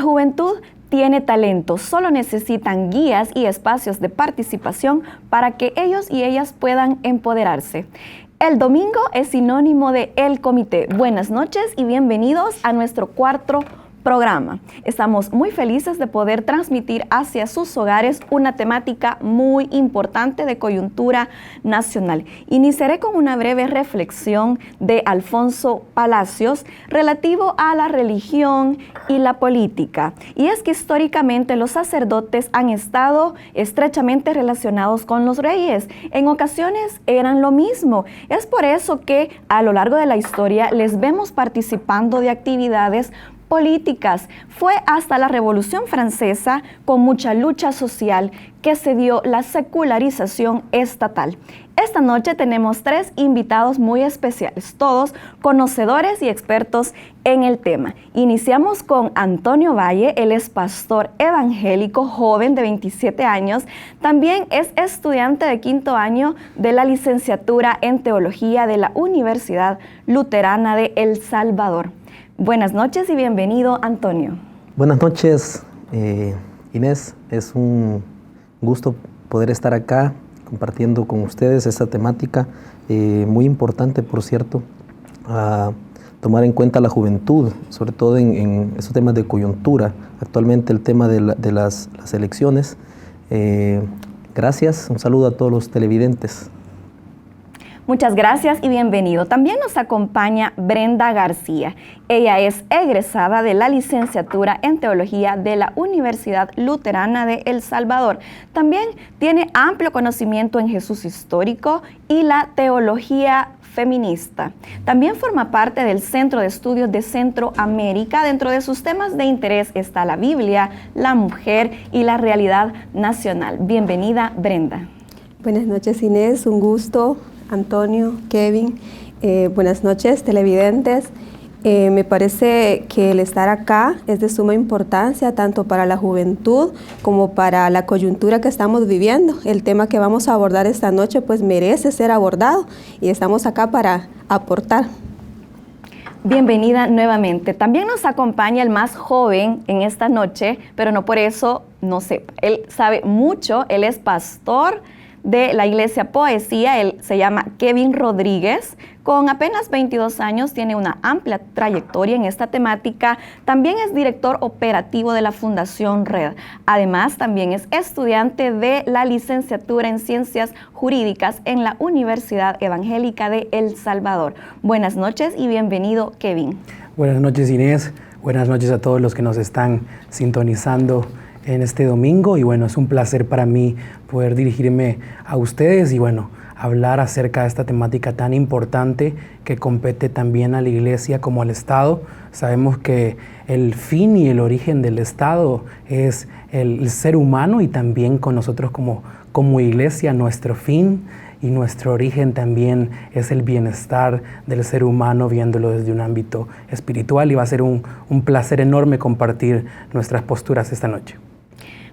La juventud tiene talento, solo necesitan guías y espacios de participación para que ellos y ellas puedan empoderarse. El domingo es sinónimo de El Comité. Buenas noches y bienvenidos a nuestro cuarto programa. Estamos muy felices de poder transmitir hacia sus hogares una temática muy importante de coyuntura nacional. Iniciaré con una breve reflexión de Alfonso Palacios relativo a la religión y la política. Y es que históricamente los sacerdotes han estado estrechamente relacionados con los reyes. En ocasiones eran lo mismo. Es por eso que a lo largo de la historia les vemos participando de actividades políticas. Fue hasta la Revolución Francesa, con mucha lucha social, que se dio la secularización estatal. Esta noche tenemos 3 invitados muy especiales, todos conocedores y expertos en el tema. Iniciamos con Antonio Valle. Él es pastor evangélico, joven de 27 años. También es estudiante de 5º año de la licenciatura en Teología de la Universidad Luterana de El Salvador. Buenas noches y bienvenido, Antonio. Buenas noches, Inés. Es un gusto poder estar acá compartiendo con ustedes esta temática muy importante, por cierto, a tomar en cuenta la juventud, sobre todo en esos temas de coyuntura. Actualmente el tema de las elecciones. Gracias, un saludo a todos los televidentes. Muchas gracias y bienvenido. También nos acompaña Brenda García. Ella es egresada de la licenciatura en Teología de la Universidad Luterana de El Salvador. También tiene amplio conocimiento en Jesús histórico y la teología feminista. También forma parte del Centro de Estudios de Centroamérica. Dentro de sus temas de interés está la Biblia, la mujer y la realidad nacional. Bienvenida, Brenda. Buenas noches, Inés. Un gusto. Antonio, Kevin, buenas noches, televidentes. Me parece que el estar acá es de suma importancia tanto para la juventud como para la coyuntura que estamos viviendo. El tema que vamos a abordar esta noche pues merece ser abordado y estamos acá para aportar. Bienvenida nuevamente. También nos acompaña el más joven en esta noche, pero no por eso no sepa. Él sabe mucho, él es pastor de la Iglesia Poesía. Él se llama Kevin Rodríguez. Con apenas 22 años tiene una amplia trayectoria en esta temática. También es director operativo de la Fundación Red. Además, también es estudiante de la licenciatura en Ciencias Jurídicas en la Universidad Evangélica de El Salvador. Buenas noches y bienvenido, Kevin. Buenas noches, Inés. Buenas noches a todos los que nos están sintonizando en este domingo, y bueno, es un placer para mí poder dirigirme a ustedes y bueno, hablar acerca de esta temática tan importante que compete también a la Iglesia como al Estado. Sabemos que el fin y el origen del Estado es el ser humano, y también con nosotros como Iglesia, nuestro fin y nuestro origen también es el bienestar del ser humano, viéndolo desde un ámbito espiritual, y va a ser un placer enorme compartir nuestras posturas esta noche.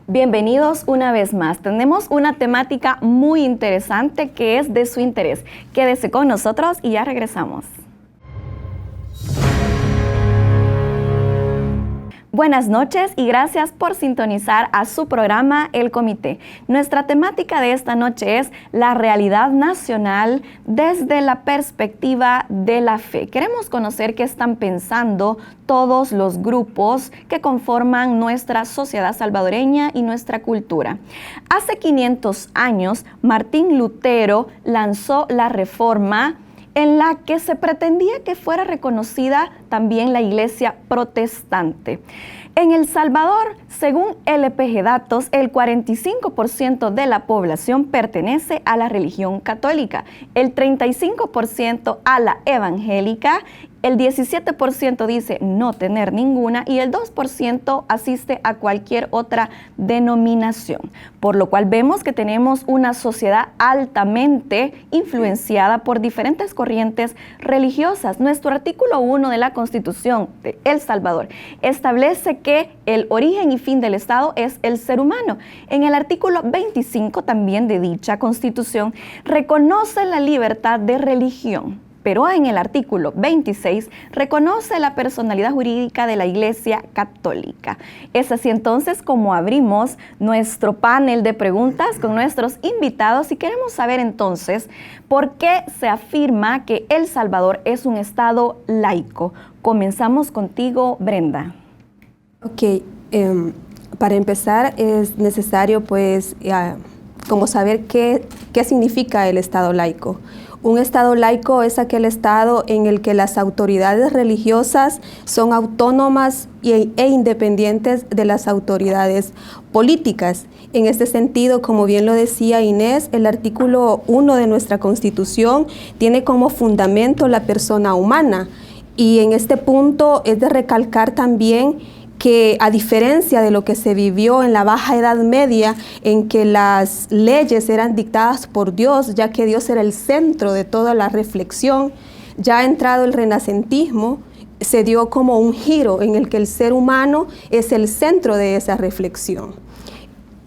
Bienvenidos una vez más. Tenemos una temática muy interesante que es de su interés. Quédese con nosotros y ya regresamos. Buenas noches y gracias por sintonizar a su programa El Comité. Nuestra temática de esta noche es la realidad nacional desde la perspectiva de la fe. Queremos conocer qué están pensando todos los grupos que conforman nuestra sociedad salvadoreña y nuestra cultura. Hace 500 años, Martín Lutero lanzó la Reforma, en la que se pretendía que fuera reconocida también la Iglesia protestante. En El Salvador, según LPG Datos, el 45% de la población pertenece a la religión católica, el 35% a la evangélica, el 17% dice no tener ninguna y el 2% asiste a cualquier otra denominación. Por lo cual vemos que tenemos una sociedad altamente influenciada por diferentes corrientes religiosas. Nuestro artículo 1 de la Constitución de El Salvador establece que el origen y fin del Estado es el ser humano. En el artículo 25 también de dicha Constitución reconoce la libertad de religión, pero en el artículo 26 reconoce la personalidad jurídica de la Iglesia Católica. Es así entonces como abrimos nuestro panel de preguntas con nuestros invitados y queremos saber entonces por qué se afirma que El Salvador es un estado laico. Comenzamos contigo, Brenda. Ok, para empezar es necesario pues como saber qué significa el estado laico. Un estado laico es aquel estado en el que las autoridades religiosas son autónomas e independientes de las autoridades políticas. En este sentido, como bien lo decía Inés, el artículo 1 de nuestra Constitución tiene como fundamento la persona humana. Y en este punto es de recalcar también que a diferencia de lo que se vivió en la Baja Edad Media, en que las leyes eran dictadas por Dios, ya que Dios era el centro de toda la reflexión, ya entrado el renacentismo, se dio como un giro en el que el ser humano es el centro de esa reflexión.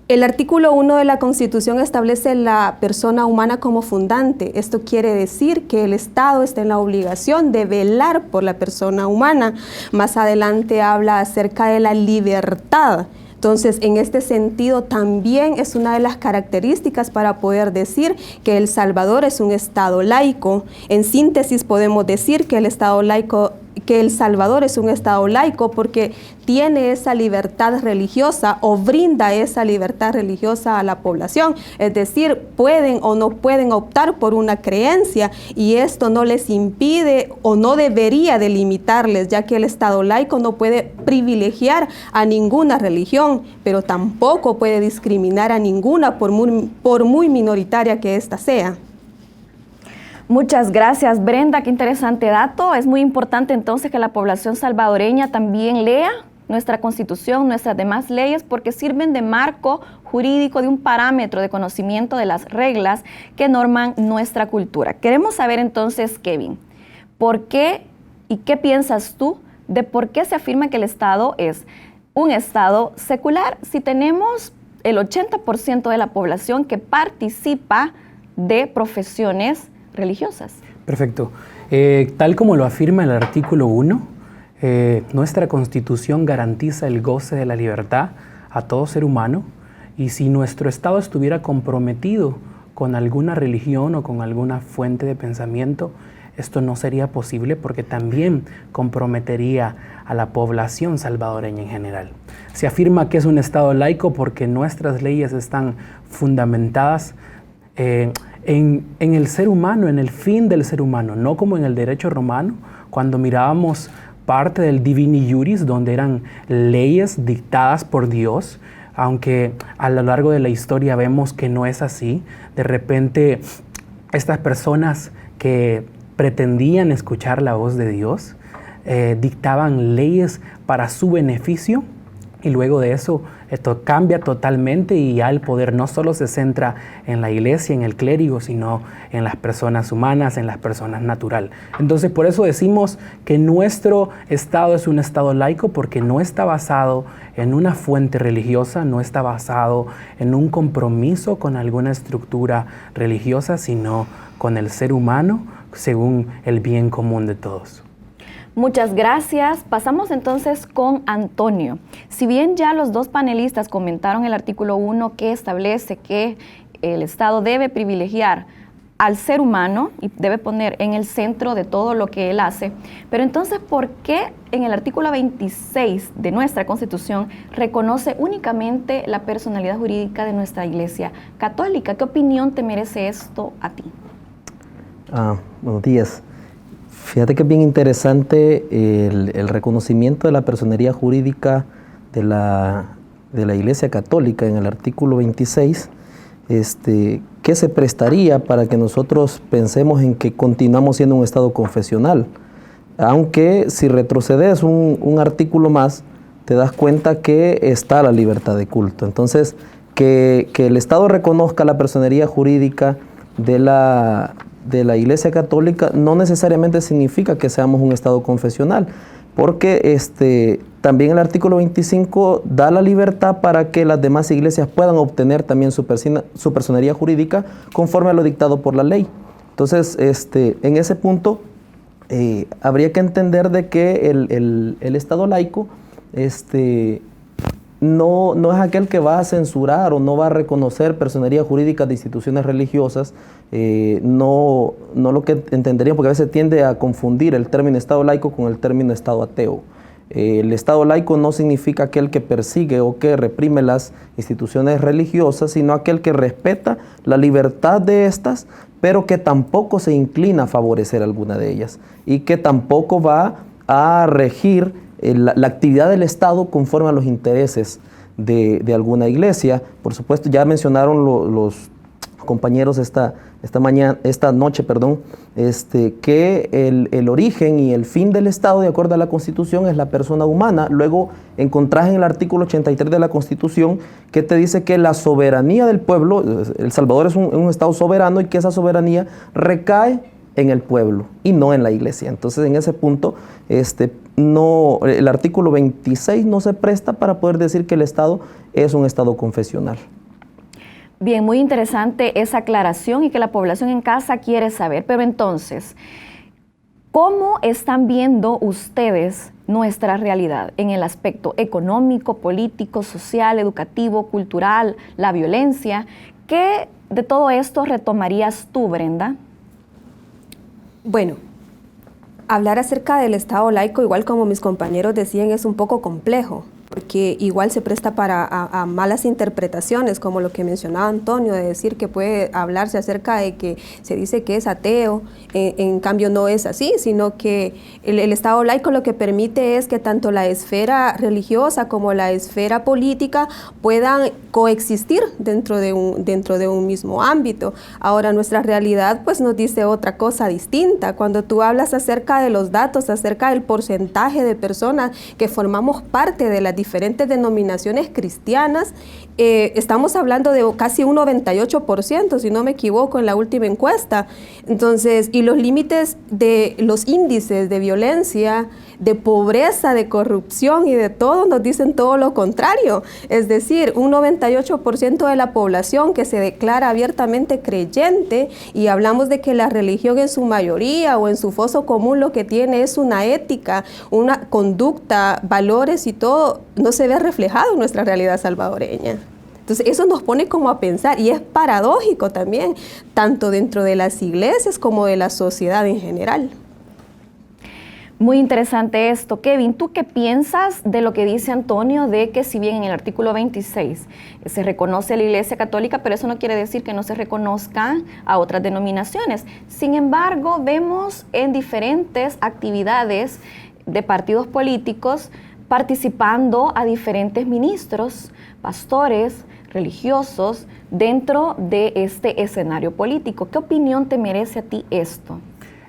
El artículo 1 de la Constitución establece la persona humana como fundante. Esto quiere decir que el Estado está en la obligación de velar por la persona humana. Más adelante habla acerca de la libertad. Entonces, en este sentido, también es una de las características para poder decir que El Salvador es un Estado laico. En síntesis, podemos decir que El Salvador es un Estado laico porque tiene esa libertad religiosa o brinda esa libertad religiosa a la población. Es decir, pueden o no pueden optar por una creencia y esto no les impide o no debería delimitarles, ya que el Estado laico no puede privilegiar a ninguna religión, pero tampoco puede discriminar a ninguna por muy minoritaria que ésta sea. Muchas gracias, Brenda. Qué interesante dato. Es muy importante entonces que la población salvadoreña también lea nuestra Constitución, nuestras demás leyes, porque sirven de marco jurídico, de un parámetro de conocimiento de las reglas que norman nuestra cultura. Queremos saber entonces, Kevin, ¿por qué y qué piensas tú de por qué se afirma que el Estado es un Estado secular si tenemos el 80% de la población que participa de profesiones religiosas? Perfecto. Tal como lo afirma el artículo 1, nuestra Constitución garantiza el goce de la libertad a todo ser humano, y si nuestro Estado estuviera comprometido con alguna religión o con alguna fuente de pensamiento, esto no sería posible porque también comprometería a la población salvadoreña en general. Se afirma que es un Estado laico porque nuestras leyes están fundamentadas en el ser humano, en el fin del ser humano, no como en el derecho romano, cuando mirábamos parte del Divini Juris, donde eran leyes dictadas por Dios, aunque a lo largo de la historia vemos que no es así. De repente, estas personas que pretendían escuchar la voz de Dios, dictaban leyes para su beneficio, y luego de eso esto cambia totalmente y ya el poder no solo se centra en la iglesia, en el clérigo, sino en las personas humanas, en las personas natural. Entonces por eso decimos que nuestro Estado es un Estado laico, porque no está basado en una fuente religiosa, no está basado en un compromiso con alguna estructura religiosa, sino con el ser humano según el bien común de todos. Muchas gracias. Pasamos entonces con Antonio. Si bien ya los dos panelistas comentaron el artículo 1 que establece que el Estado debe privilegiar al ser humano y debe poner en el centro de todo lo que él hace, pero entonces, ¿por qué en el artículo 26 de nuestra Constitución reconoce únicamente la personalidad jurídica de nuestra Iglesia Católica? ¿Qué opinión te merece esto a ti? Buenos días. Fíjate que es bien interesante el reconocimiento de la personería jurídica de la Iglesia Católica en el artículo 26, que se prestaría para que nosotros pensemos en que continuamos siendo un Estado confesional. Aunque si retrocedes un artículo más, te das cuenta que está la libertad de culto. Entonces, que el Estado reconozca la personería jurídica de la Iglesia Católica no necesariamente significa que seamos un Estado confesional, porque también el artículo 25 da la libertad para que las demás iglesias puedan obtener también su personería jurídica conforme a lo dictado por la ley. Entonces, en ese punto habría que entender de que el Estado laico no es aquel que va a censurar o no va a reconocer personerías jurídicas de instituciones religiosas, no lo que entenderíamos, porque a veces tiende a confundir el término Estado laico con el término Estado ateo. El Estado laico no significa aquel que persigue o que reprime las instituciones religiosas, sino aquel que respeta la libertad de estas, pero que tampoco se inclina a favorecer alguna de ellas y que tampoco va a regir la actividad del Estado conforme a los intereses de alguna iglesia. Por supuesto, ya mencionaron los compañeros esta noche, que el origen y el fin del Estado, de acuerdo a la Constitución, es la persona humana. Luego encontrás en el artículo 83 de la Constitución que te dice que la soberanía del pueblo, El Salvador es un Estado soberano y que esa soberanía recae en el pueblo y no en la iglesia. Entonces, en ese punto, el artículo 26 no se presta para poder decir que el Estado es un Estado confesional. Bien, muy interesante esa aclaración y que la población en casa quiere saber. Pero entonces, ¿cómo están viendo ustedes nuestra realidad en el aspecto económico, político, social, educativo, cultural, la violencia? ¿Qué de todo esto retomarías tú, Brenda? Bueno, hablar acerca del Estado laico, igual como mis compañeros decían, es un poco complejo, porque igual se presta a malas interpretaciones, como lo que mencionaba Antonio, de decir que puede hablarse acerca de que se dice que es ateo, en cambio no es así, sino que el Estado laico lo que permite es que tanto la esfera religiosa como la esfera política puedan coexistir dentro de un mismo ámbito. Ahora, nuestra realidad pues nos dice otra cosa distinta. Cuando tú hablas acerca de los datos, acerca del porcentaje de personas que formamos parte de las diferentes denominaciones cristianas, estamos hablando de casi un 98%, si no me equivoco, en la última encuesta. Entonces, y los límites de los índices de violencia, de pobreza, de corrupción y de todo nos dicen todo lo contrario. Es decir, un 98% de la población que se declara abiertamente creyente, y hablamos de que la religión en su mayoría o en su foso común lo que tiene es una ética, una conducta, valores y todo, no se ve reflejado en nuestra realidad salvadoreña. Entonces eso nos pone como a pensar, y es paradójico también, tanto dentro de las iglesias como de la sociedad en general. Muy interesante esto. Kevin, ¿tú qué piensas de lo que dice Antonio de que si bien en el artículo 26 se reconoce a la Iglesia Católica, pero eso no quiere decir que no se reconozca a otras denominaciones? Sin embargo, vemos en diferentes actividades de partidos políticos participando a diferentes ministros, pastores, religiosos dentro de este escenario político. ¿Qué opinión te merece a ti esto?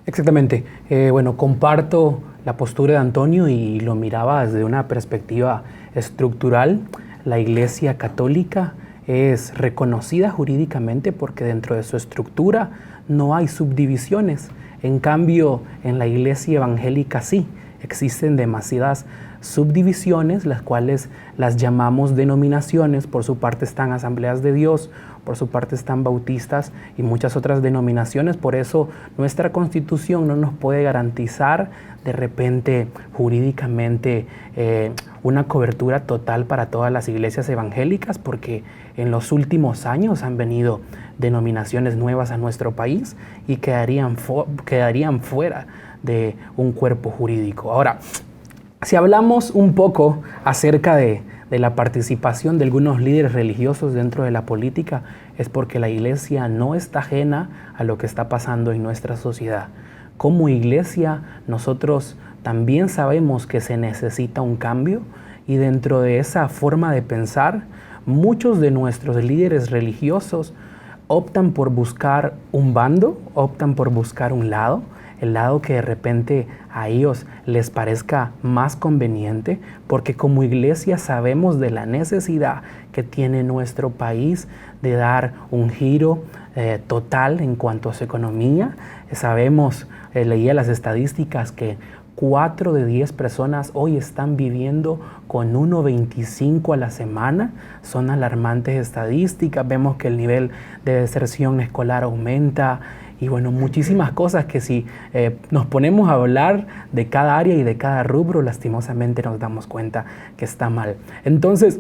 Exactamente. Bueno, comparto la postura de Antonio y lo miraba desde una perspectiva estructural. La Iglesia Católica es reconocida jurídicamente porque dentro de su estructura no hay subdivisiones. En cambio, en la Iglesia Evangélica sí, existen demasiadas subdivisiones, las cuales las llamamos denominaciones. Por su parte están Asambleas de Dios, por su parte están bautistas y muchas otras denominaciones. Por eso nuestra Constitución no nos puede garantizar de repente jurídicamente una cobertura total para todas las iglesias evangélicas, porque en los últimos años han venido denominaciones nuevas a nuestro país y quedarían fuera de un cuerpo jurídico. Ahora, si hablamos un poco acerca de la participación de algunos líderes religiosos dentro de la política, es porque la iglesia no está ajena a lo que está pasando en nuestra sociedad. Como iglesia, nosotros también sabemos que se necesita un cambio, y dentro de esa forma de pensar, muchos de nuestros líderes religiosos optan por buscar un bando, optan por buscar un lado, el lado que de repente a ellos les parezca más conveniente, porque como iglesia sabemos de la necesidad que tiene nuestro país de dar un giro total en cuanto a su economía. Sabemos, leía las estadísticas, que 4 de 10 personas hoy están viviendo con 1.25 a la semana. Son alarmantes estadísticas. Vemos que el nivel de deserción escolar aumenta y bueno, muchísimas cosas que si nos ponemos a hablar de cada área y de cada rubro, lastimosamente nos damos cuenta que está mal. Entonces,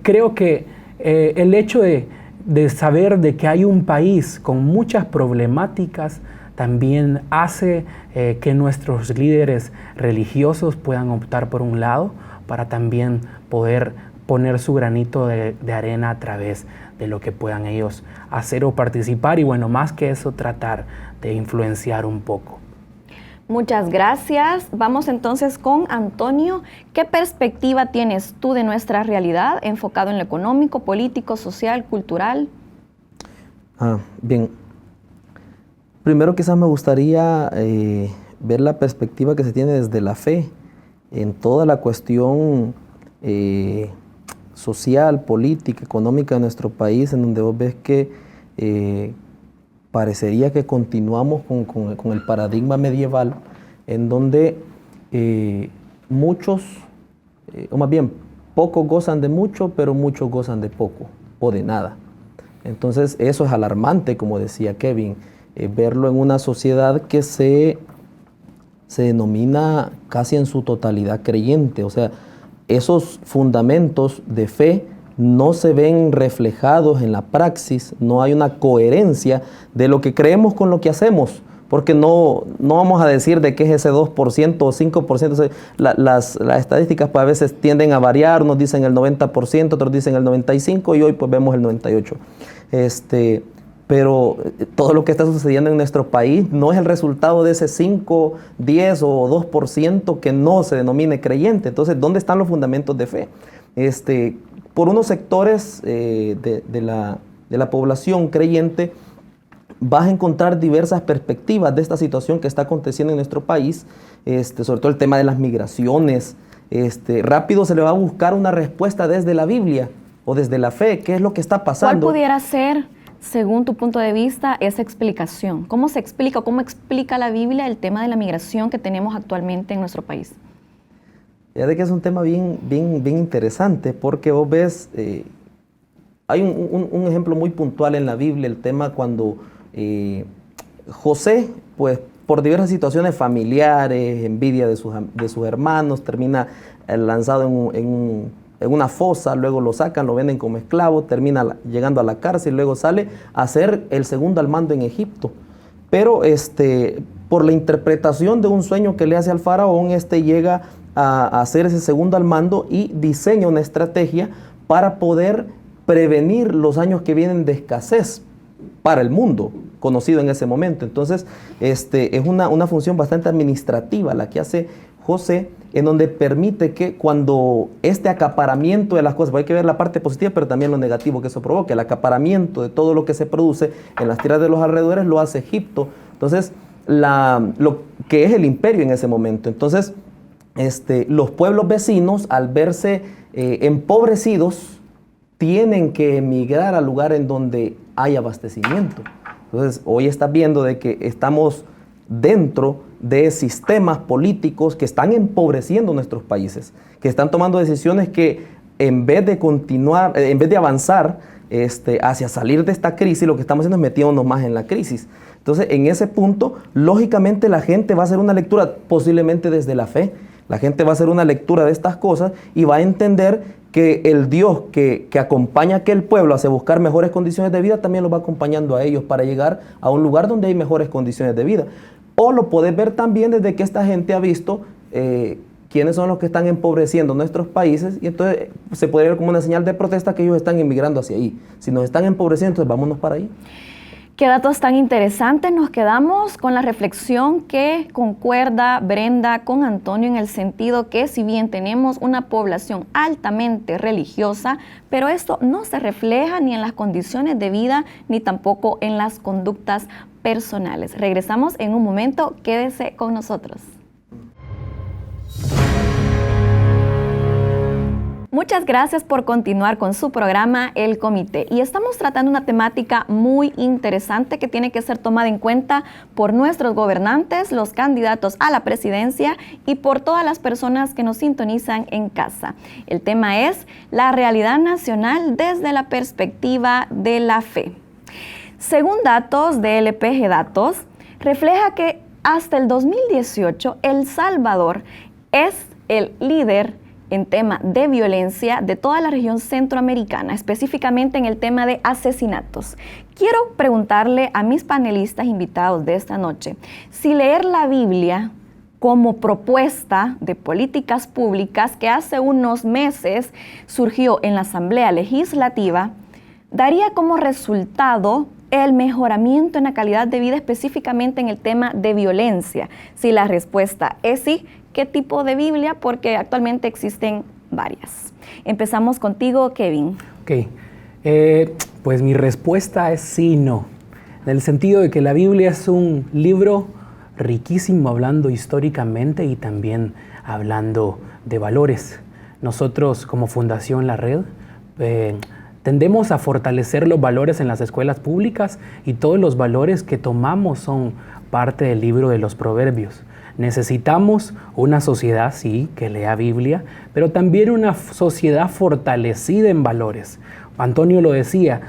creo que el hecho de saber de que hay un país con muchas problemáticas también hace que nuestros líderes religiosos puedan optar por un lado para también poder poner su granito de arena a través de lo que puedan ellos hacer o participar y bueno, más que eso, tratar de influenciar un poco. Muchas gracias. Vamos entonces con Antonio. ¿Qué perspectiva tienes tú de nuestra realidad enfocado en lo económico, político, social, cultural? Bien. Primero quizás me gustaría ver la perspectiva que se tiene desde la fe en toda la cuestión social, política, económica de nuestro país, en donde vos ves que parecería que continuamos con el paradigma medieval, en donde muchos, o más bien, pocos gozan de mucho, pero muchos gozan de poco o de nada. Entonces eso es alarmante, como decía Kevin, verlo en una sociedad que se denomina casi en su totalidad creyente, o sea, esos fundamentos de fe no se ven reflejados en la praxis, no hay una coherencia de lo que creemos con lo que hacemos, porque no vamos a decir de qué es ese 2% o 5%, las estadísticas pues a veces tienden a variar, unos dicen el 90%, otros dicen el 95% y hoy pues vemos el 98%. Pero todo lo que está sucediendo en nuestro país no es el resultado de ese 5, 10 o 2% que no se denomine creyente. Entonces, ¿dónde están los fundamentos de fe? Por unos sectores de la población creyente, vas a encontrar diversas perspectivas de esta situación que está aconteciendo en nuestro país, sobre todo el tema de las migraciones. Rápido se le va a buscar una respuesta desde la Biblia o desde la fe. ¿Qué es lo que está pasando? ¿Cuál pudiera ser, según tu punto de vista, esa explicación? ¿Cómo se explica o cómo explica la Biblia el tema de la migración que tenemos actualmente en nuestro país? Ya de que es un tema bien interesante, porque vos ves, hay un ejemplo muy puntual en la Biblia, el tema cuando José, pues por diversas situaciones familiares, envidia de sus hermanos, termina lanzado en una fosa, luego lo sacan, lo venden como esclavo, termina llegando a la cárcel, luego sale a ser el segundo al mando en Egipto. Pero por la interpretación de un sueño que le hace al faraón, llega a hacer ese segundo al mando y diseña una estrategia para poder prevenir los años que vienen de escasez para el mundo conocido en ese momento. Entonces, es una función bastante administrativa la que hace José, en donde permite que cuando este acaparamiento de las cosas, hay que ver la parte positiva, pero también lo negativo que eso provoca, el acaparamiento de todo lo que se produce en las tierras de los alrededores lo hace Egipto. Entonces, lo que es el imperio en ese momento. Entonces, los pueblos vecinos, al verse empobrecidos, tienen que emigrar al lugar en donde hay abastecimiento. Entonces, hoy estás viendo de que estamos dentro de sistemas políticos que están empobreciendo nuestros países, que están tomando decisiones que en vez de continuar, en vez de avanzar hacia salir de esta crisis, lo que estamos haciendo es metiéndonos más en la crisis. Entonces, en ese punto, lógicamente la gente va a hacer una lectura posiblemente desde la fe. La gente va a hacer una lectura de estas cosas y va a entender que el Dios que acompaña a aquel pueblo hacia buscar mejores condiciones de vida, también los va acompañando a ellos para llegar a un lugar donde hay mejores condiciones de vida. O lo puedes ver también desde que esta gente ha visto quiénes son los que están empobreciendo nuestros países, y entonces se puede ver como una señal de protesta que ellos están inmigrando hacia ahí. Si nos están empobreciendo, entonces vámonos para ahí. Qué datos tan interesantes. Nos quedamos con la reflexión que concuerda Brenda con Antonio en el sentido que si bien tenemos una población altamente religiosa, pero esto no se refleja ni en las condiciones de vida ni tampoco en las conductas personales. Regresamos en un momento, quédese con nosotros. Muchas gracias por continuar con su programa El Comité, y estamos tratando una temática muy interesante que tiene que ser tomada en cuenta por nuestros gobernantes, los candidatos a la presidencia y por todas las personas que nos sintonizan en casa. El tema es la realidad nacional desde la perspectiva de la fe. Según datos de LPG Datos, refleja que hasta el 2018 El Salvador es el líder en tema de violencia de toda la región centroamericana, específicamente en el tema de asesinatos. Quiero preguntarle a mis panelistas invitados de esta noche si leer la Biblia como propuesta de políticas públicas que hace unos meses surgió en la Asamblea Legislativa daría como resultado el mejoramiento en la calidad de vida, específicamente en el tema de violencia. Si la respuesta es sí, ¿qué tipo de Biblia? Porque actualmente existen varias. Empezamos contigo, Kevin. Ok, pues mi respuesta es sí y no, en el sentido de que la Biblia es un libro riquísimo hablando históricamente y también hablando de valores. Nosotros como Fundación La Red tendemos a fortalecer los valores en las escuelas públicas y todos los valores que tomamos son parte del libro de los Proverbios. Necesitamos una sociedad, sí, que lea Biblia, pero también una sociedad fortalecida en valores. Antonio lo decía,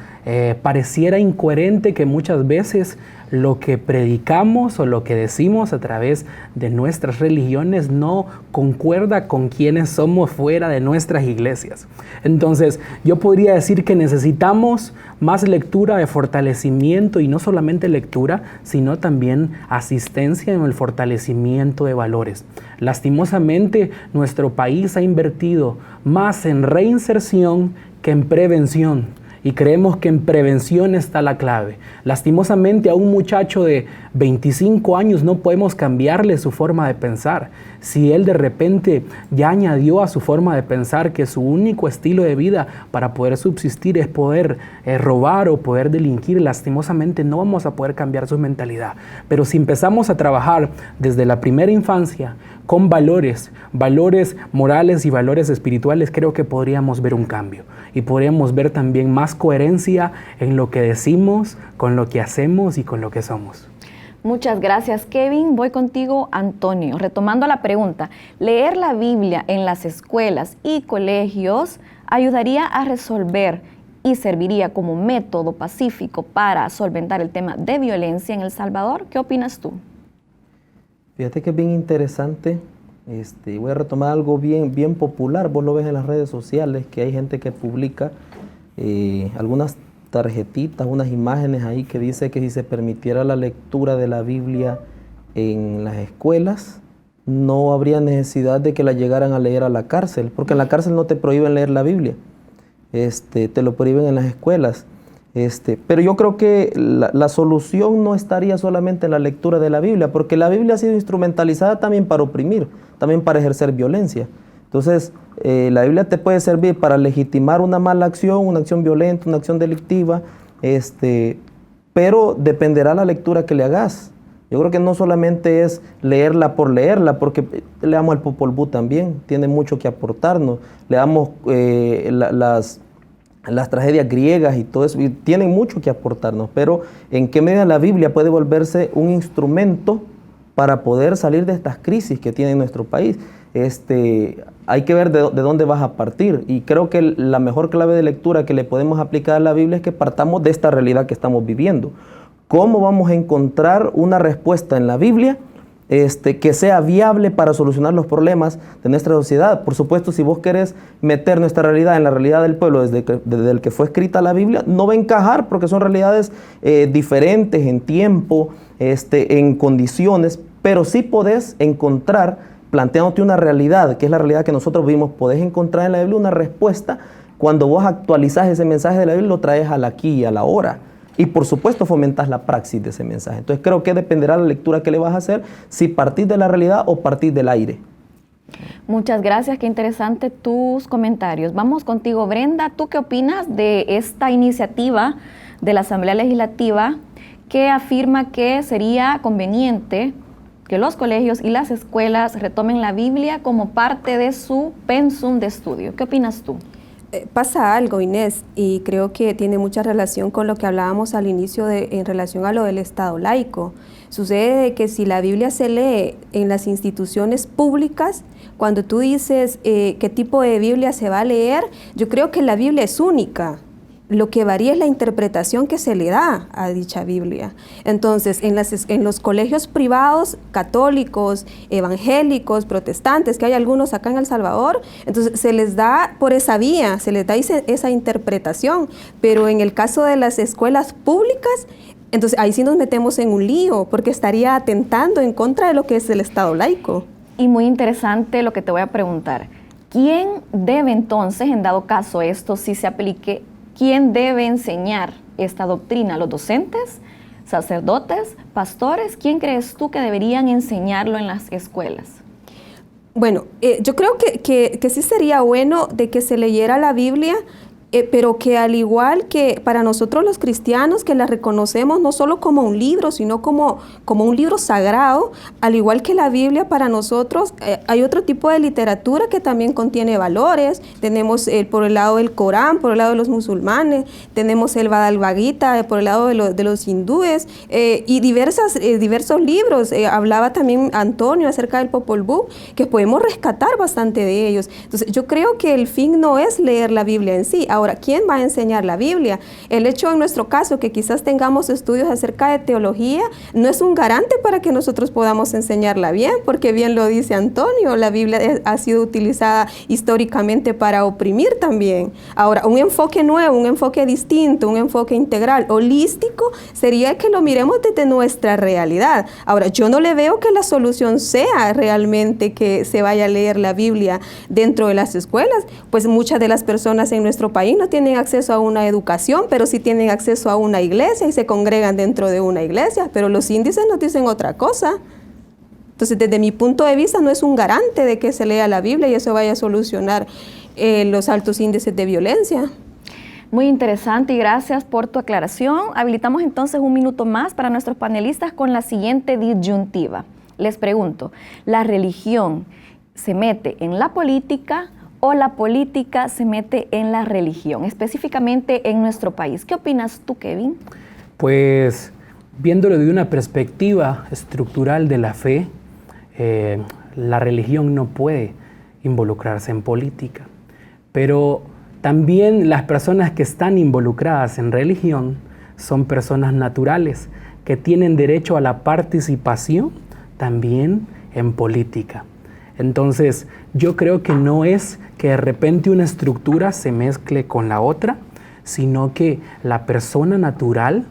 pareciera incoherente que muchas veces lo que predicamos o lo que decimos a través de nuestras religiones no concuerda con quienes somos fuera de nuestras iglesias. Entonces, yo podría decir que necesitamos más lectura de fortalecimiento, y no solamente lectura, sino también asistencia en el fortalecimiento de valores. Lastimosamente, nuestro país ha invertido más en reinserción que en prevención. Y creemos que en prevención está la clave. Lastimosamente a un muchacho de 25 años no podemos cambiarle su forma de pensar. Si él de repente ya añadió a su forma de pensar que su único estilo de vida para poder subsistir es poder robar o poder delinquir, lastimosamente no vamos a poder cambiar su mentalidad. Pero si empezamos a trabajar desde la primera infancia con valores morales y valores espirituales, creo que podríamos ver un cambio y podríamos ver también más coherencia en lo que decimos, con lo que hacemos y con lo que somos. Muchas gracias, Kevin. Voy contigo, Antonio. Retomando la pregunta, ¿leer la Biblia en las escuelas y colegios ayudaría a resolver y serviría como método pacífico para solventar el tema de violencia en El Salvador? ¿Qué opinas tú? Fíjate que es bien interesante. Voy a retomar algo bien popular. Vos lo ves en las redes sociales, que hay gente que publica algunas tarjetitas, unas imágenes ahí que dice que si se permitiera la lectura de la Biblia en las escuelas, no habría necesidad de que la llegaran a leer a la cárcel, porque en la cárcel no te prohíben leer la Biblia, te lo prohíben en las escuelas. Pero yo creo que la solución no estaría solamente en la lectura de la Biblia, porque la Biblia ha sido instrumentalizada también para oprimir, también para ejercer violencia. Entonces, la Biblia te puede servir para legitimar una mala acción, una acción violenta, una acción delictiva, pero dependerá la lectura que le hagas. Yo creo que no solamente es leerla por leerla, porque leamos el Popol Vuh también, tiene mucho que aportarnos. Leamos las tragedias griegas y todo eso, y tienen mucho que aportarnos, pero ¿en qué medida la Biblia puede volverse un instrumento para poder salir de estas crisis que tiene nuestro país? Hay que ver de dónde vas a partir, y creo que la mejor clave de lectura que le podemos aplicar a la Biblia es que partamos de esta realidad que estamos viviendo. ¿Cómo vamos a encontrar una respuesta en la Biblia que sea viable para solucionar los problemas de nuestra sociedad? Por supuesto, si vos querés meter nuestra realidad en la realidad del pueblo desde el que fue escrita la Biblia, no va a encajar, porque son realidades diferentes en tiempo, en condiciones, pero sí podés encontrar, planteándote una realidad, que es la realidad que nosotros vimos, podés encontrar en la Biblia una respuesta. Cuando vos actualizás ese mensaje de la Biblia, lo traes al aquí y a la ahora. Y por supuesto fomentas la praxis de ese mensaje. Entonces creo que dependerá la lectura que le vas a hacer, si partís de la realidad o partís del aire. Muchas gracias, qué interesante tus comentarios. Vamos contigo, Brenda. ¿Tú qué opinas de esta iniciativa de la Asamblea Legislativa que afirma que sería conveniente que los colegios y las escuelas retomen la Biblia como parte de su pensum de estudio? ¿Qué opinas tú? Pasa algo, Inés, y creo que tiene mucha relación con lo que hablábamos al inicio en relación a lo del Estado laico. Sucede que si la Biblia se lee en las instituciones públicas, cuando tú dices qué tipo de Biblia se va a leer, yo creo que la Biblia es única. lo que varía es la interpretación que se le da a dicha Biblia. Entonces, en los colegios privados, católicos, evangélicos, protestantes, que hay algunos acá en El Salvador, entonces se les da por esa vía, se les da esa interpretación, pero en el caso de las escuelas públicas, entonces ahí sí nos metemos en un lío, porque estaría atentando en contra de lo que es el Estado laico. Y muy interesante lo que te voy a preguntar. ¿Quién debe entonces, en dado caso esto sí se aplique, quién debe enseñar esta doctrina? ¿Los docentes, sacerdotes, pastores? ¿Quién crees tú que deberían enseñarlo en las escuelas? Bueno, yo creo que sí sería bueno de que se leyera la Biblia, pero que al igual que para nosotros los cristianos, que la reconocemos no solo como un libro, sino como un libro sagrado, al igual que la Biblia para nosotros, hay otro tipo de literatura que también contiene valores. Tenemos por el lado del Corán, por el lado de los musulmanes, tenemos el Bhagavad Gita por el lado de los hindúes, y diversos libros. Hablaba también Antonio acerca del Popol Vuh, que podemos rescatar bastante de ellos. Entonces, yo creo que el fin no es leer la Biblia en sí. Ahora, ¿quién va a enseñar la Biblia? El hecho en nuestro caso que quizás tengamos estudios acerca de teología no es un garante para que nosotros podamos enseñarla bien, porque bien lo dice Antonio, la Biblia ha sido utilizada históricamente para oprimir también. Ahora, un enfoque nuevo, un enfoque distinto, un enfoque integral, holístico, sería que lo miremos desde nuestra realidad. Ahora, yo no le veo que la solución sea realmente que se vaya a leer la Biblia dentro de las escuelas, pues muchas de las personas en nuestro país no tienen acceso a una educación, pero sí tienen acceso a una iglesia y se congregan dentro de una iglesia, pero los índices nos dicen otra cosa. Entonces, desde mi punto de vista, no es un garante de que se lea la Biblia y eso vaya a solucionar los altos índices de violencia. Muy interesante y gracias por tu aclaración. Habilitamos entonces un minuto más para nuestros panelistas con la siguiente disyuntiva. Les pregunto, ¿la religión se mete en la política o la política se mete en la religión, específicamente en nuestro país? ¿Qué opinas tú, Kevin? Pues viéndolo de una perspectiva estructural de la fe, la religión no puede involucrarse en política, pero también las personas que están involucradas en religión son personas naturales que tienen derecho a la participación también en política. Entonces, yo creo que no es que de repente una estructura se mezcle con la otra, sino que la persona natural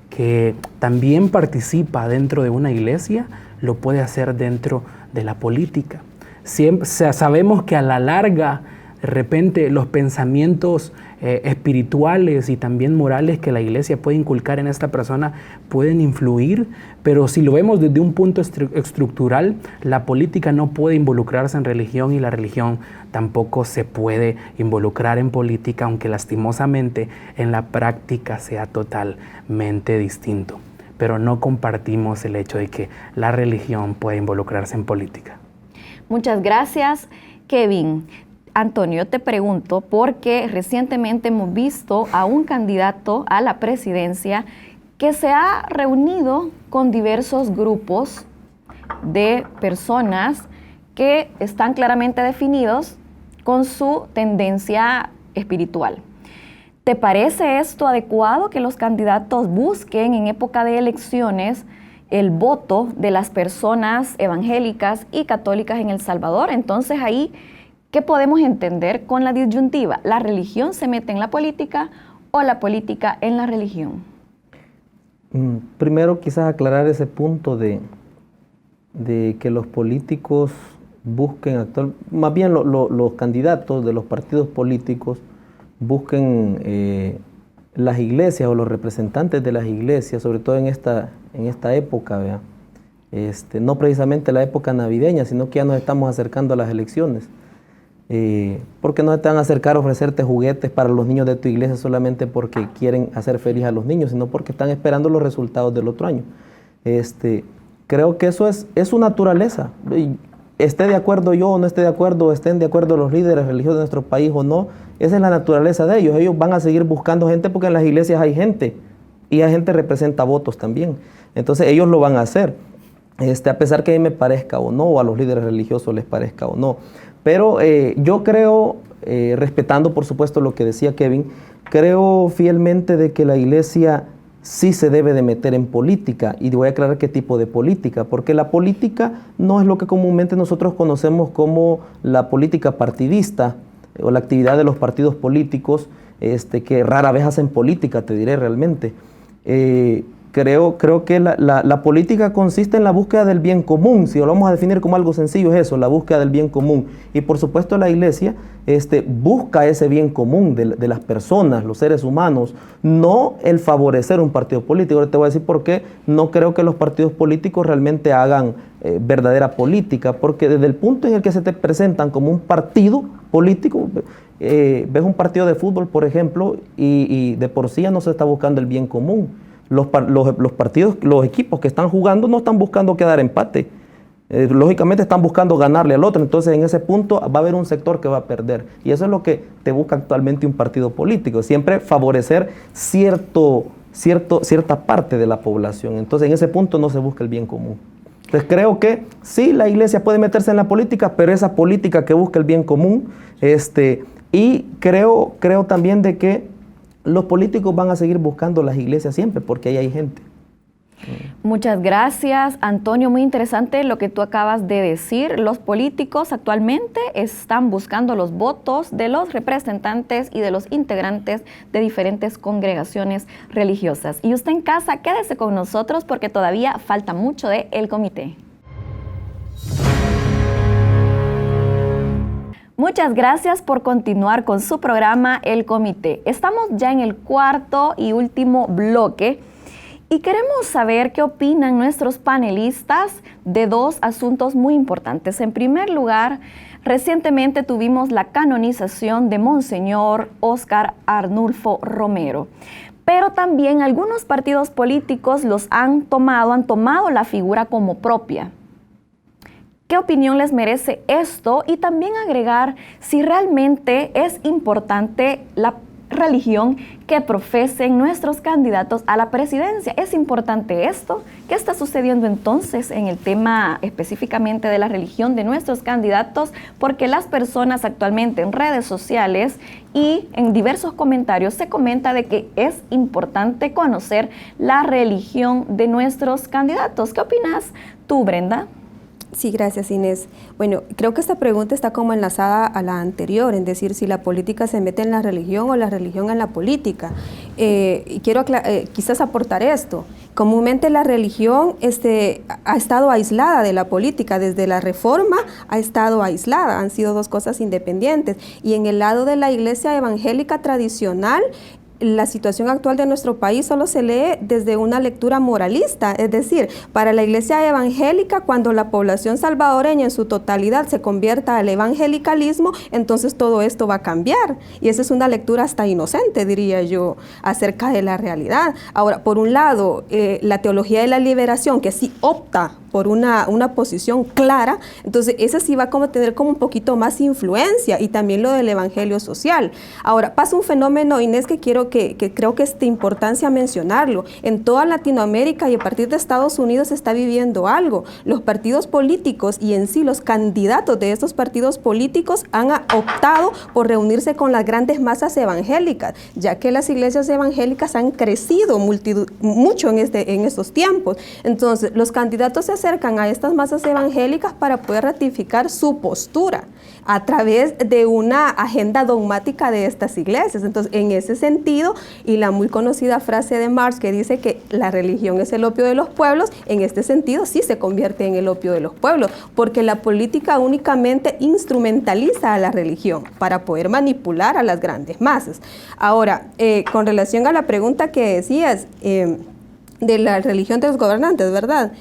que también participa dentro de una iglesia lo puede hacer dentro de la política. Sabemos que a la larga, de repente, los pensamientos espirituales y también morales que la iglesia puede inculcar en esta persona pueden influir, pero si lo vemos desde un punto estructural, la política no puede involucrarse en religión y la religión tampoco se puede involucrar en política, aunque lastimosamente en la práctica sea totalmente distinto. Pero no compartimos el hecho de que la religión puede involucrarse en política. Muchas gracias, Kevin. Antonio, te pregunto porque recientemente hemos visto a un candidato a la presidencia que se ha reunido con diversos grupos de personas que están claramente definidos con su tendencia espiritual. ¿Te parece esto adecuado que los candidatos busquen en época de elecciones el voto de las personas evangélicas y católicas en El Salvador? Entonces ahí, ¿qué podemos entender con la disyuntiva? ¿La religión se mete en la política o la política en la religión? Primero quizás aclarar ese punto de que los políticos busquen más bien los candidatos de los partidos políticos busquen las iglesias o los representantes de las iglesias, sobre todo en esta época, ¿vea? No precisamente la época navideña, sino que ya nos estamos acercando a las elecciones. Porque no te van a acercar a ofrecerte juguetes para los niños de tu iglesia solamente porque quieren hacer feliz a los niños, sino porque están esperando los resultados del otro año. Creo que eso es su naturaleza. Esté de acuerdo yo o no esté de acuerdo, estén de acuerdo los líderes religiosos de nuestro país o no, esa es la naturaleza de ellos. Ellos van a seguir buscando gente porque en las iglesias hay gente y la gente representa votos también. Entonces ellos lo van a hacer, a pesar que a mí me parezca o no, o a los líderes religiosos les parezca o no. Pero yo creo respetando por supuesto lo que decía Kevin, creo fielmente de que la iglesia sí se debe de meter en política, y voy a aclarar qué tipo de política, porque la política no es lo que comúnmente nosotros conocemos como la política partidista o la actividad de los partidos políticos, que rara vez hacen política, te diré realmente. Creo que la política consiste en la búsqueda del bien común. Si lo vamos a definir como algo sencillo, es eso, la búsqueda del bien común. Y por supuesto la iglesia busca ese bien común de las personas, los seres humanos, no el favorecer un partido político. Ahora te voy a decir por qué no creo que los partidos políticos realmente hagan verdadera política, porque desde el punto en el que se te presentan como un partido político, ves un partido de fútbol, por ejemplo, y de por sí ya no se está buscando el bien común. Los partidos, los equipos que están jugando no están buscando quedar empate. Lógicamente están buscando ganarle al otro. Entonces en ese punto va a haber un sector que va a perder. Y eso es lo que te busca actualmente un partido político. Siempre favorecer cierta parte de la población. Entonces en ese punto no se busca el bien común. Entonces creo que sí, la iglesia puede meterse en la política, pero esa política que busca el bien común. Y creo también de que los políticos van a seguir buscando las iglesias siempre, porque ahí hay gente. Muchas gracias, Antonio. Muy interesante lo que tú acabas de decir. Los políticos actualmente están buscando los votos de los representantes y de los integrantes de diferentes congregaciones religiosas. Y usted en casa, quédese con nosotros porque todavía falta mucho de El Comité. Muchas gracias por continuar con su programa El Comité. Estamos ya en el cuarto y último bloque y queremos saber qué opinan nuestros panelistas de dos asuntos muy importantes. En primer lugar, recientemente tuvimos la canonización de Monseñor Óscar Arnulfo Romero. Pero también algunos partidos políticos han tomado la figura como propia. ¿Qué opinión les merece esto? Y también agregar si realmente es importante la religión que profesen nuestros candidatos a la presidencia. ¿Es importante esto? ¿Qué está sucediendo entonces en el tema específicamente de la religión de nuestros candidatos? Porque las personas actualmente en redes sociales y en diversos comentarios se comenta de que es importante conocer la religión de nuestros candidatos. ¿Qué opinas tú, Brenda? Sí, gracias, Inés. Bueno, creo que esta pregunta está como enlazada a la anterior, en decir si la política se mete en la religión o la religión en la política. Y quiero quizás aportar esto. Comúnmente la religión ha estado aislada de la política, desde la Reforma ha estado aislada, han sido dos cosas independientes. Y en el lado de la iglesia evangélica tradicional, la situación actual de nuestro país solo se lee desde una lectura moralista, es decir, para la iglesia evangélica, cuando la población salvadoreña en su totalidad se convierta al evangelicalismo, entonces todo esto va a cambiar. Y esa es una lectura hasta inocente, diría yo, acerca de la realidad. Ahora, por un lado, la teología de la liberación, que sí opta por una posición clara, entonces esa sí va a tener como un poquito más influencia, y también lo del evangelio social. Ahora, pasa un fenómeno, Inés, que creo que es de importancia mencionarlo. En toda Latinoamérica y a partir de Estados Unidos se está viviendo algo. Los partidos políticos y en sí los candidatos de estos partidos políticos han optado por reunirse con las grandes masas evangélicas, ya que las iglesias evangélicas han crecido mucho en estos tiempos. Entonces, los candidatos se acercan a estas masas evangélicas para poder ratificar su postura a través de una agenda dogmática de estas iglesias. Entonces, en ese sentido, y la muy conocida frase de Marx que dice que la religión es el opio de los pueblos, en este sentido sí se convierte en el opio de los pueblos, porque la política únicamente instrumentaliza a la religión para poder manipular a las grandes masas. Ahora, con relación a la pregunta que decías de la religión de los gobernantes, ¿verdad?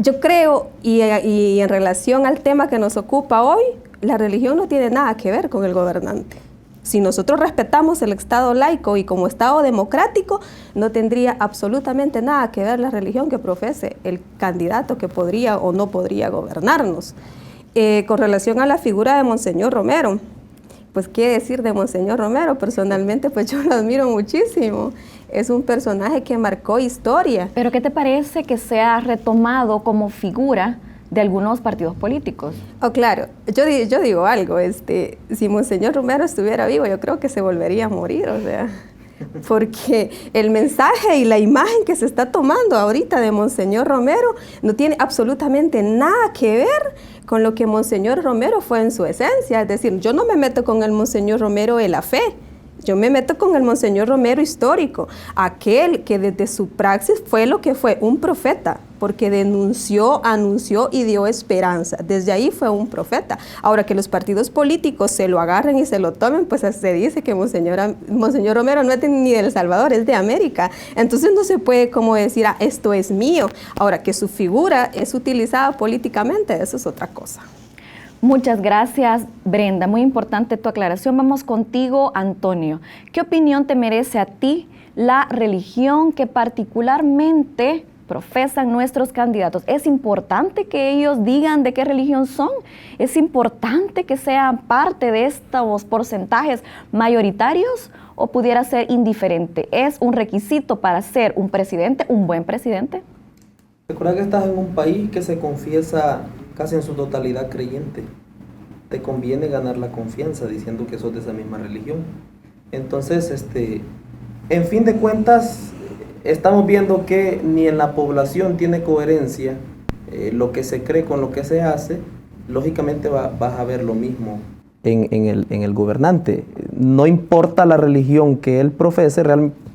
Yo creo, y en relación al tema que nos ocupa hoy, la religión no tiene nada que ver con el gobernante. Si nosotros respetamos el Estado laico y como Estado democrático, no tendría absolutamente nada que ver la religión que profese el candidato que podría o no podría gobernarnos. Con relación a la figura de Monseñor Romero, pues qué decir de Monseñor Romero, personalmente pues yo lo admiro muchísimo. Es un personaje que marcó historia. ¿Pero qué te parece que sea retomado como figura de algunos partidos políticos. Oh, claro, yo digo algo, si Monseñor Romero estuviera vivo, yo creo que se volvería a morir, o sea, porque el mensaje y la imagen que se está tomando ahorita de Monseñor Romero no tiene absolutamente nada que ver con lo que Monseñor Romero fue en su esencia. Es decir, yo no me meto con el Monseñor Romero de la fe, yo me meto con el Monseñor Romero histórico, aquel que desde su praxis fue lo que fue, un profeta, porque denunció, anunció y dio esperanza. Desde ahí fue un profeta. Ahora que los partidos políticos se lo agarren y se lo tomen, pues se dice que Monseñor Romero no es ni de El Salvador, es de América. Entonces no se puede como decir, esto es mío. Ahora que su figura es utilizada políticamente, eso es otra cosa. Muchas gracias, Brenda. Muy importante tu aclaración. Vamos contigo, Antonio. ¿Qué opinión te merece a ti la religión que particularmente profesan nuestros candidatos? ¿Es importante que ellos digan de qué religión son? ¿Es importante que sean parte de estos porcentajes mayoritarios o pudiera ser indiferente? ¿Es un requisito para ser un presidente, un buen presidente? Recuerda que estás en un país que se confiesa casi en su totalidad creyente. Te conviene ganar la confianza diciendo que sos de esa misma religión. Entonces, en fin de cuentas, estamos viendo que ni en la población tiene coherencia lo que se cree con lo que se hace. Lógicamente vas a ver lo mismo en el gobernante. No importa la religión que él profese,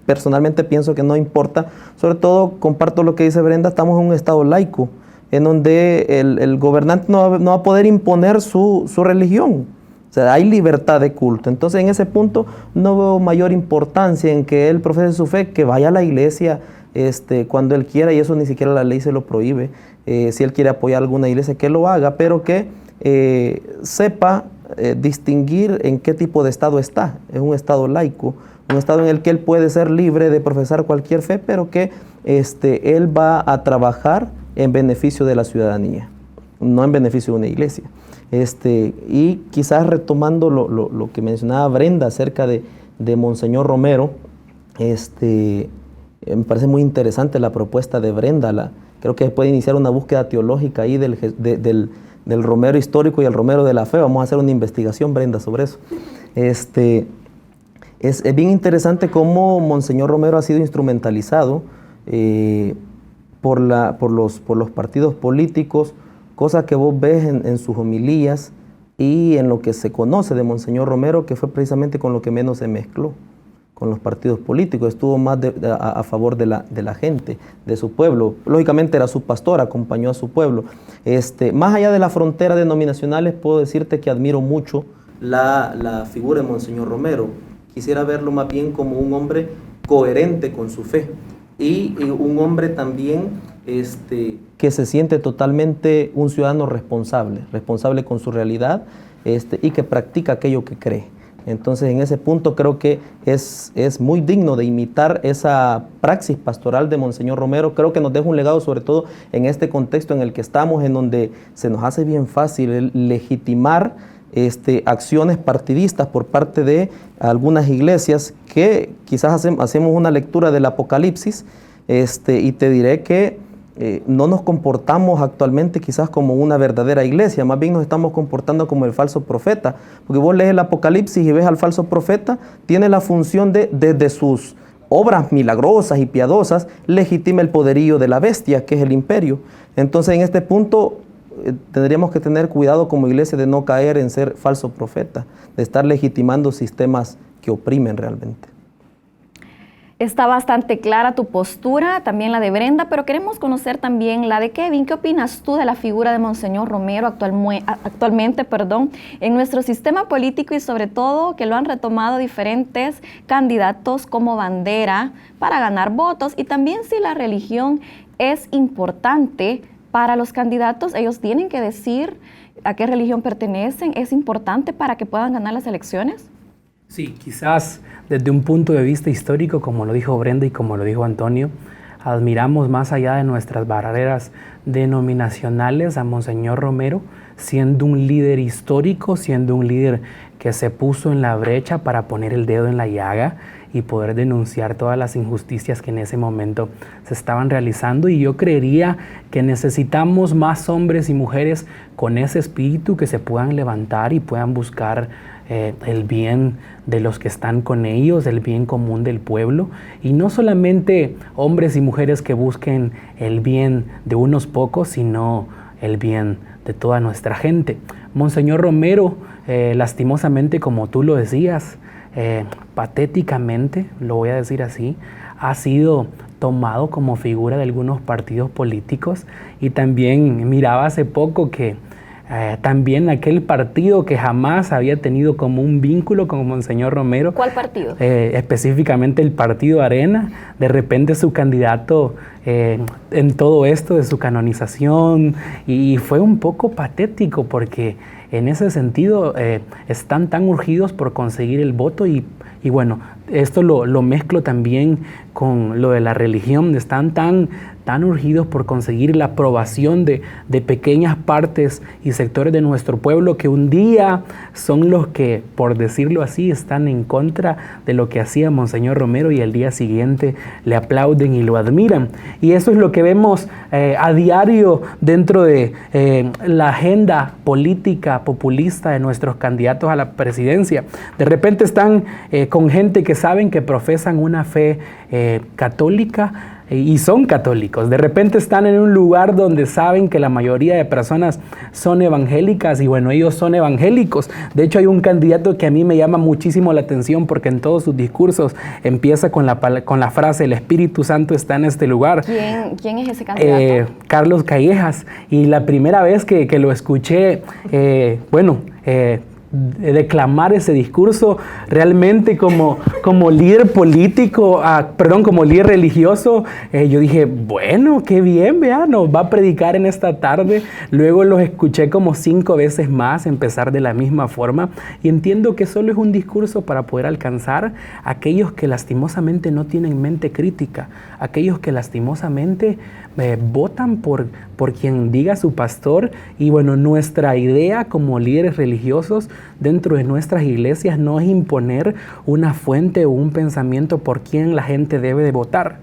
personalmente pienso que no importa. Sobre todo, comparto lo que dice Brenda, estamos en un estado laico, en donde el gobernante no va a poder imponer su religión. O sea, hay libertad de culto. Entonces, en ese punto, no veo mayor importancia en que él profese su fe, que vaya a la iglesia cuando él quiera, y eso ni siquiera la ley se lo prohíbe. Si él quiere apoyar alguna iglesia, que lo haga, pero que sepa distinguir en qué tipo de estado está. Es un estado laico, un estado en el que él puede ser libre de profesar cualquier fe, pero que él va a trabajar en beneficio de la ciudadanía, no en beneficio de una iglesia. Y quizás retomando lo que mencionaba Brenda acerca de Monseñor Romero, me parece muy interesante la propuesta de Brenda. Creo que puede iniciar una búsqueda teológica ahí del Romero histórico y el Romero de la fe. Vamos a hacer una investigación, Brenda, sobre eso. Es bien interesante cómo Monseñor Romero ha sido instrumentalizado por los partidos políticos, cosa que vos ves en sus homilías y en lo que se conoce de Monseñor Romero, que fue precisamente con lo que menos se mezcló con los partidos políticos, estuvo más a favor de la gente, de su pueblo. Lógicamente era su pastor, acompañó a su pueblo. Más allá de las fronteras denominacionales, puedo decirte que admiro mucho la figura de Monseñor Romero. Quisiera verlo más bien como un hombre coherente con su fe y un hombre también que se siente totalmente un ciudadano responsable con su realidad y que practica aquello que cree. Entonces, en ese punto creo que es muy digno de imitar esa praxis pastoral de Monseñor Romero. Creo que nos deja un legado, sobre todo en este contexto en el que estamos, en donde se nos hace bien fácil legitimar acciones partidistas por parte de algunas iglesias que quizás hacemos una lectura del Apocalipsis y te diré que no nos comportamos actualmente quizás como una verdadera iglesia, más bien nos estamos comportando como el falso profeta, porque vos lees el Apocalipsis y ves al falso profeta, tiene la función de, desde sus obras milagrosas y piadosas, legitima el poderío de la bestia, que es el imperio. Entonces, en este punto, tendríamos que tener cuidado como iglesia de no caer en ser falso profeta, de estar legitimando sistemas que oprimen realmente. Está bastante clara tu postura, también la de Brenda, pero queremos conocer también la de Kevin. ¿Qué opinas tú de la figura de Monseñor Romero actualmente en nuestro sistema político y sobre todo que lo han retomado diferentes candidatos como bandera para ganar votos? Y también si la religión es importante para los candidatos, ellos tienen que decir a qué religión pertenecen. ¿Es importante para que puedan ganar las elecciones? Sí, quizás desde un punto de vista histórico, como lo dijo Brenda y como lo dijo Antonio, admiramos más allá de nuestras barreras denominacionales a Monseñor Romero, siendo un líder histórico, siendo un líder que se puso en la brecha para poner el dedo en la llaga y poder denunciar todas las injusticias que en ese momento se estaban realizando. Y yo creería que necesitamos más hombres y mujeres con ese espíritu que se puedan levantar y puedan buscar el bien de los que están con ellos, el bien común del pueblo, y no solamente hombres y mujeres que busquen el bien de unos pocos, sino el bien de toda nuestra gente. Monseñor Romero, lastimosamente, como tú lo decías, patéticamente, lo voy a decir así, ha sido tomado como figura de algunos partidos políticos, y también miraba hace poco que también aquel partido que jamás había tenido como un vínculo con Monseñor Romero. ¿Cuál partido? Específicamente el Partido Arena. De repente su candidato en todo esto de su canonización, y fue un poco patético porque en ese sentido están tan urgidos por conseguir el voto y bueno, esto lo mezclo también con lo de la religión. Están tan urgidos por conseguir la aprobación de pequeñas partes y sectores de nuestro pueblo que un día son los que, por decirlo así, están en contra de lo que hacía Monseñor Romero y al día siguiente le aplauden y lo admiran. Y eso es lo que vemos a diario dentro de la agenda política populista de nuestros candidatos a la presidencia. De repente están con gente que saben que profesan una fe católica y son católicos. De repente están en un lugar donde saben que la mayoría de personas son evangélicas y bueno, ellos son evangélicos. De hecho, hay un candidato que a mí me llama muchísimo la atención porque en todos sus discursos empieza con la frase: el Espíritu Santo está en este lugar. ¿Quién es ese candidato? Carlos Callejas. Y la primera vez que lo escuché, declamar ese discurso realmente como líder político, como líder religioso, yo dije, bueno, qué bien, vea, nos va a predicar en esta tarde. Luego los escuché como 5 veces más empezar de la misma forma y entiendo que solo es un discurso para poder alcanzar a aquellos que lastimosamente no tienen mente crítica, aquellos que lastimosamente votan por quien diga su pastor. Y bueno, nuestra idea como líderes religiosos dentro de nuestras iglesias no es imponer una fuente o un pensamiento por quien la gente debe de votar.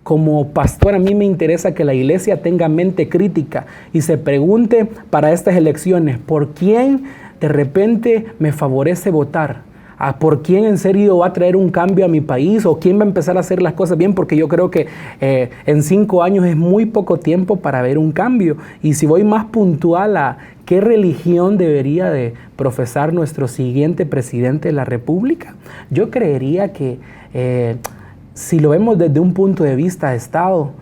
Como pastor, a mí me interesa que la iglesia tenga mente crítica y se pregunte para estas elecciones, ¿por quién de repente me favorece votar? ¿Por quién en serio va a traer un cambio a mi país? ¿O quién va a empezar a hacer las cosas bien? Porque yo creo que en 5 años es muy poco tiempo para ver un cambio. Y si voy más puntual a qué religión debería de profesar nuestro siguiente presidente de la República, yo creería que si lo vemos desde un punto de vista de Estado,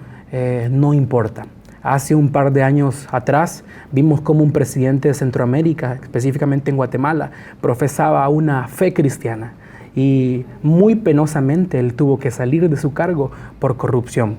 no importa. Hace un par de años atrás vimos cómo un presidente de Centroamérica, específicamente en Guatemala, profesaba una fe cristiana y muy penosamente él tuvo que salir de su cargo por corrupción.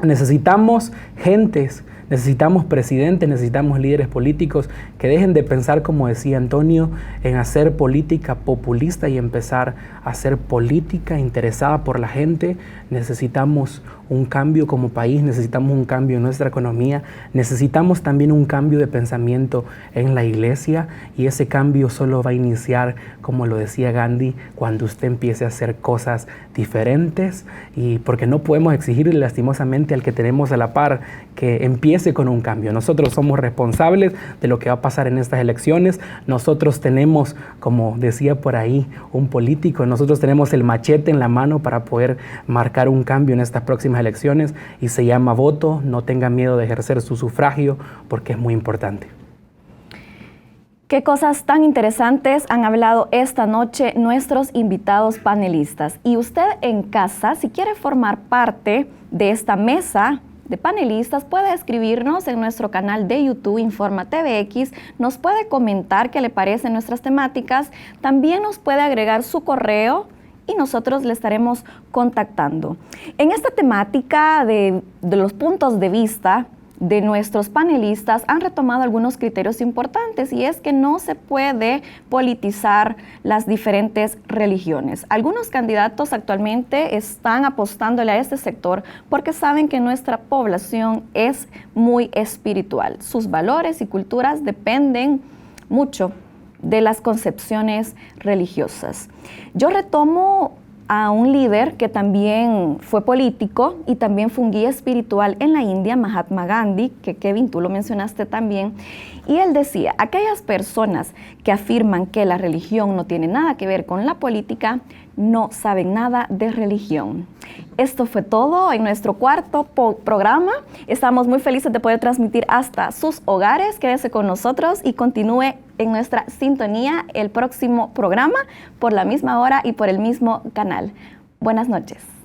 Necesitamos gentes, necesitamos presidentes, necesitamos líderes políticos que dejen de pensar, como decía Antonio, en hacer política populista y empezar a hacer política interesada por la gente. Necesitamos un cambio como país, necesitamos un cambio en nuestra economía, necesitamos también un cambio de pensamiento en la iglesia, y ese cambio solo va a iniciar, como lo decía Gandhi, cuando usted empiece a hacer cosas diferentes, y porque no podemos exigirle lastimosamente al que tenemos a la par que empiece con un cambio. Nosotros somos responsables de lo que va a pasar en estas elecciones. Nosotros tenemos, como decía por ahí un político, nosotros tenemos el machete en la mano para poder marcar un cambio en estas próximas elecciones, y se llama voto. No tengan miedo de ejercer su sufragio porque es muy importante. Qué cosas tan interesantes han hablado esta noche nuestros invitados panelistas. Y usted en casa, si quiere formar parte de esta mesa de panelistas, puede escribirnos en nuestro canal de YouTube Informa TVX, nos puede comentar qué le parecen nuestras temáticas, también nos puede agregar su correo y nosotros le estaremos contactando. En esta temática de los puntos de vista de nuestros panelistas han retomado algunos criterios importantes, y es que no se puede politizar las diferentes religiones. Algunos candidatos actualmente están apostándole a este sector porque saben que nuestra población es muy espiritual. Sus valores y culturas dependen mucho de las concepciones religiosas. Yo retomo a un líder que también fue político y también fue un guía espiritual en la India, Mahatma Gandhi, que Kevin, tú lo mencionaste también, y él decía: aquellas personas que afirman que la religión no tiene nada que ver con la política, no saben nada de religión. Esto fue todo en nuestro cuarto programa. Estamos muy felices de poder transmitir hasta sus hogares. Quédese con nosotros y continúe en nuestra sintonía el próximo programa por la misma hora y por el mismo canal. Buenas noches.